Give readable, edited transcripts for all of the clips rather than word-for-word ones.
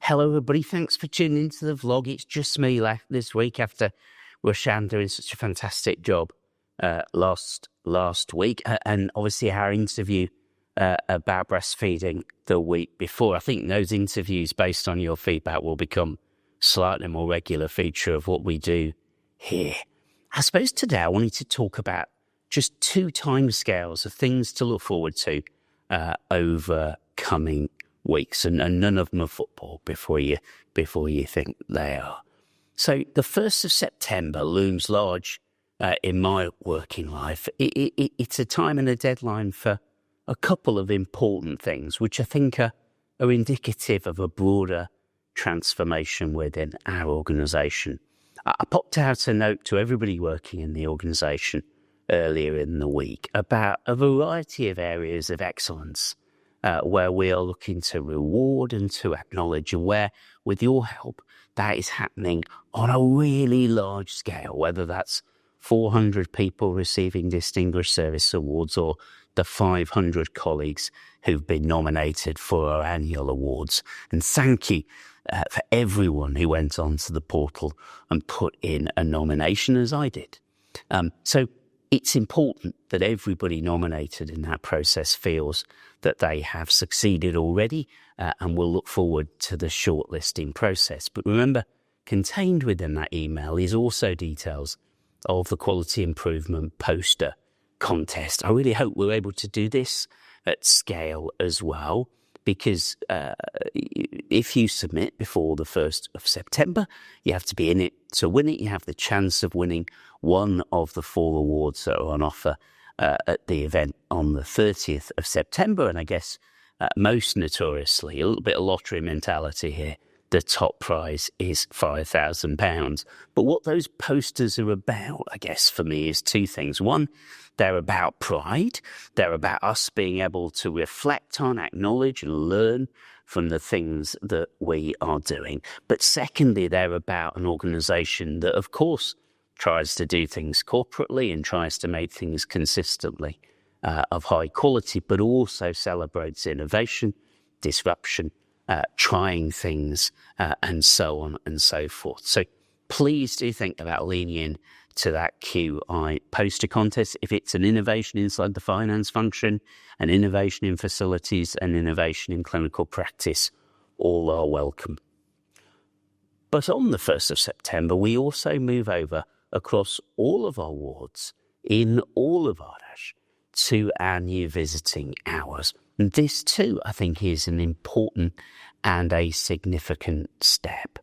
Hello, everybody. Thanks for tuning into the vlog. It's just me left this week after Roshan doing such a fantastic job last week. And obviously our interview about breastfeeding the week before. I think those interviews, based on your feedback, will become slightly more regular feature of what we do here. I suppose today I wanted to talk about just 2 timescales of things to look forward to over coming weeks, and none of them are football before you think they are. So the 1st of September looms large in my working life. It's a time and a deadline for a couple of important things, which I think are indicative of a broader transformation within our organisation. I popped out a note to everybody working in the organisation earlier in the week about a variety of areas of excellence where we are looking to reward and to acknowledge, and where, with your help, that is happening on a really large scale, whether that's 400 people receiving Distinguished Service Awards or the 500 colleagues who've been nominated for our annual awards. And thank you for everyone who went onto the portal and put in a nomination, as I did. So it's important that everybody nominated in that process feels that they have succeeded already, and will look forward to the shortlisting process. But remember, contained within that email is also details of the quality improvement poster contest. I really hope we're able to do this at scale as well, because if you submit before the 1st of September, you have to be in it to win it. You have the chance of winning one of the 4 awards that are on offer at the event on the 30th of September. And I guess most notoriously, a little bit of lottery mentality here, the top prize is £5,000. But what those posters are about, I guess, for me, is 2 things. One, they're about pride. They're about us being able to reflect on, acknowledge and learn from the things that we are doing. But secondly, they're about an organisation that, of course, tries to do things corporately and tries to make things consistently of high quality, but also celebrates innovation, disruption, trying things, and so on and so forth. So please do think about leaning in to that QI poster contest. If it's an innovation inside the finance function, an innovation in facilities, an innovation in clinical practice, all are welcome. But on the 1st of September, we also move over across all of our wards in all of our dash to our new visiting hours. And this too, I think, is an important and a significant step.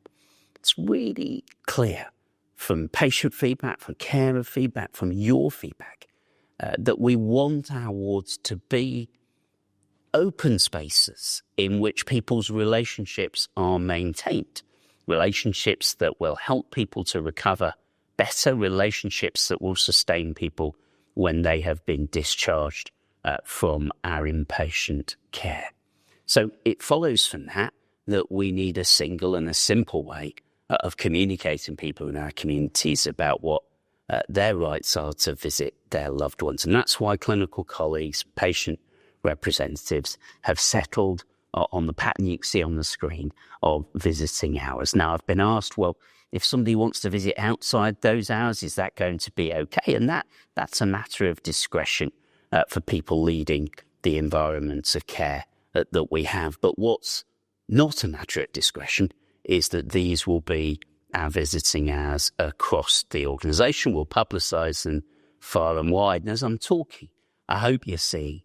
It's really clear from patient feedback, from carer feedback, from your feedback, that we want our wards to be open spaces in which people's relationships are maintained, relationships that will help people to recover better, relationships that will sustain people when they have been discharged from our inpatient care. So it follows from that we need a single and a simple way of communicating people in our communities about what their rights are to visit their loved ones. And that's why clinical colleagues, patient representatives have settled on the pattern you can see on the screen of visiting hours. Now, I've been asked, well, if somebody wants to visit outside those hours, is that going to be okay? And that's a matter of discretion for people leading the environments of care that we have. But what's not a matter of discretion is that these will be our visiting hours across the organisation. We'll publicise them far and wide. And as I'm talking, I hope you see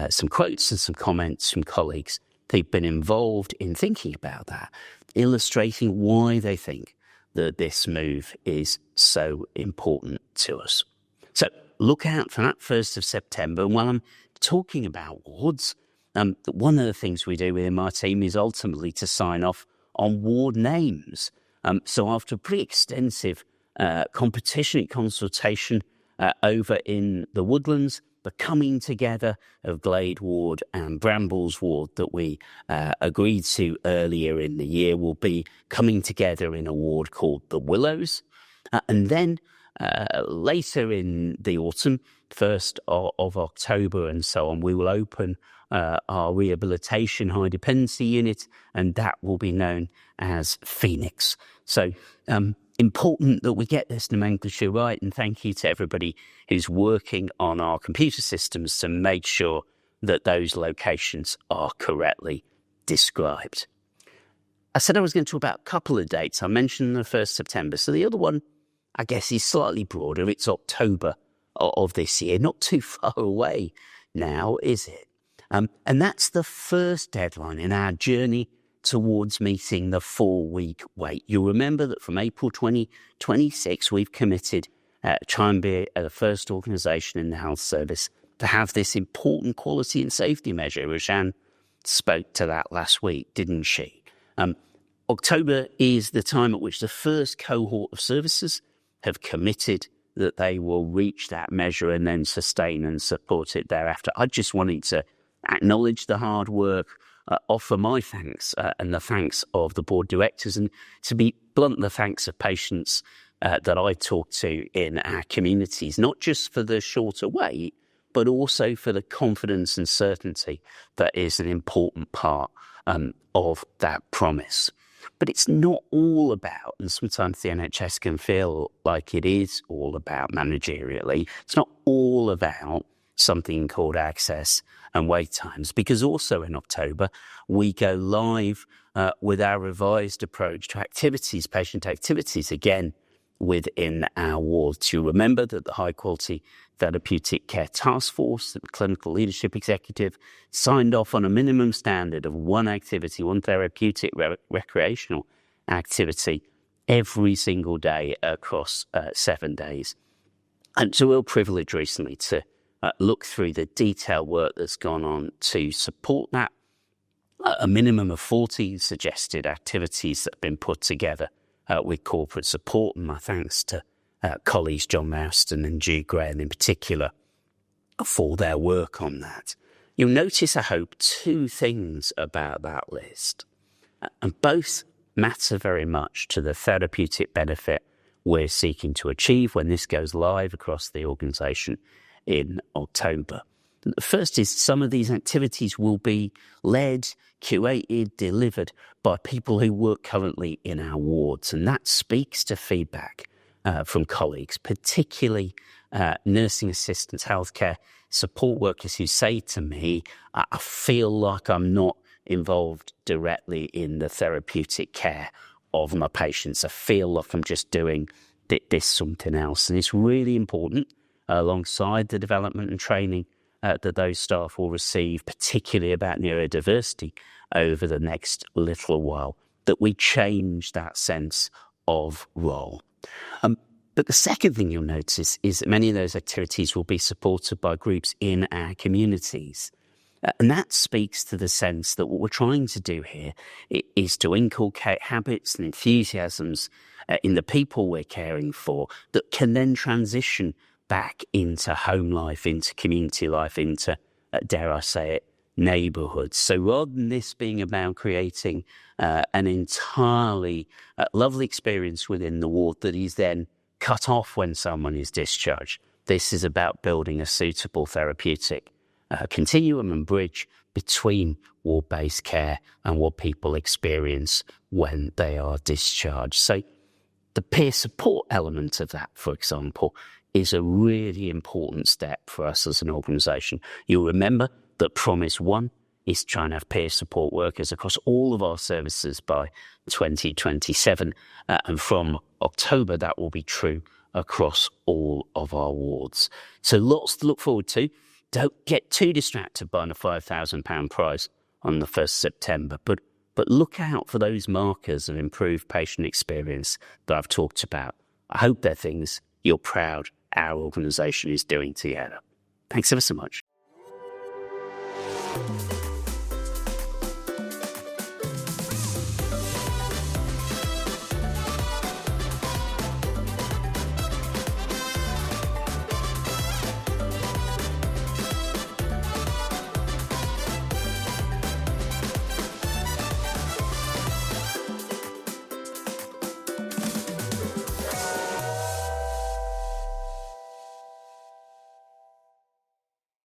some quotes and some comments from colleagues who've been involved in thinking about that, illustrating why they think that this move is so important to us. So look out for that 1st of September. And while I'm talking about wards, one of the things we do within my team is ultimately to sign off on ward names. So after a pretty extensive competition consultation over in the Woodlands, the coming together of Glade Ward and Brambles Ward that we agreed to earlier in the year will be coming together in a ward called the Willows. And then later in the autumn, 1st of October and so on, we will open our rehabilitation high dependency unit, and that will be known as Phoenix. So important that we get this nomenclature right, and thank you to everybody who's working on our computer systems to make sure that those locations are correctly described. I said I was going to talk about a couple of dates. I mentioned the 1st September. So the other one, I guess, is slightly broader. It's October of this year. Not too far away now, is it? And that's the first deadline in our journey towards meeting the 4-week wait. You'll remember that from April 2026, we've committed to try and be the first organisation in the health service to have this important quality and safety measure. Rajan spoke to that last week, didn't she? October is the time at which the first cohort of services have committed that they will reach that measure and then sustain and support it thereafter. I just wanted to acknowledge the hard work, offer my thanks and the thanks of the board directors, and to be blunt, the thanks of patients that I talk to in our communities, not just for the shorter wait, but also for the confidence and certainty that is an important part of that promise. But it's not all about, and sometimes the NHS can feel like it is all about managerially, it's not all about something called access and wait times, because also in October, we go live with our revised approach to activities, patient activities, again, within our wards. You remember that the High Quality Therapeutic Care Task Force, the Clinical Leadership Executive, signed off on a minimum standard of one activity, one therapeutic recreational activity every single day across 7 days. And it's a real privilege recently to look through the detailed work that's gone on to support that. A minimum of 40 suggested activities that have been put together with corporate support, and my thanks to colleagues John Marston and G. Graham in particular for their work on that. You'll notice, I hope, 2 things about that list, and both matter very much to the therapeutic benefit we're seeking to achieve when this goes live across the organisation in October. The first is some of these activities will be led, curated, delivered by people who work currently in our wards, and that speaks to feedback from colleagues, particularly nursing assistants, healthcare support workers who say to me, I feel like I'm not involved directly in the therapeutic care of my patients. I feel like I'm just doing this something else. And it's really important, alongside the development and training that those staff will receive, particularly about neurodiversity over the next little while, that we change that sense of role. But the second thing you'll notice is that many of those activities will be supported by groups in our communities. And that speaks to the sense that what we're trying to do here is to inculcate habits and enthusiasms in the people we're caring for that can then transition back into home life, into community life, into, dare I say it, neighbourhoods. So rather than this being about creating an entirely lovely experience within the ward that is then cut off when someone is discharged, this is about building a suitable therapeutic continuum and bridge between ward-based care and what people experience when they are discharged. So the peer support element of that, for example, is a really important step for us as an organisation. You'll remember that Promise 1 is trying to have peer support workers across all of our services by 2027. And from October, that will be true across all of our wards. So lots to look forward to. Don't get too distracted by the £5,000 prize on the 1st September, but look out for those markers of improved patient experience that I've talked about. I hope they're things you're proud our organisation is doing together. Thanks ever so much.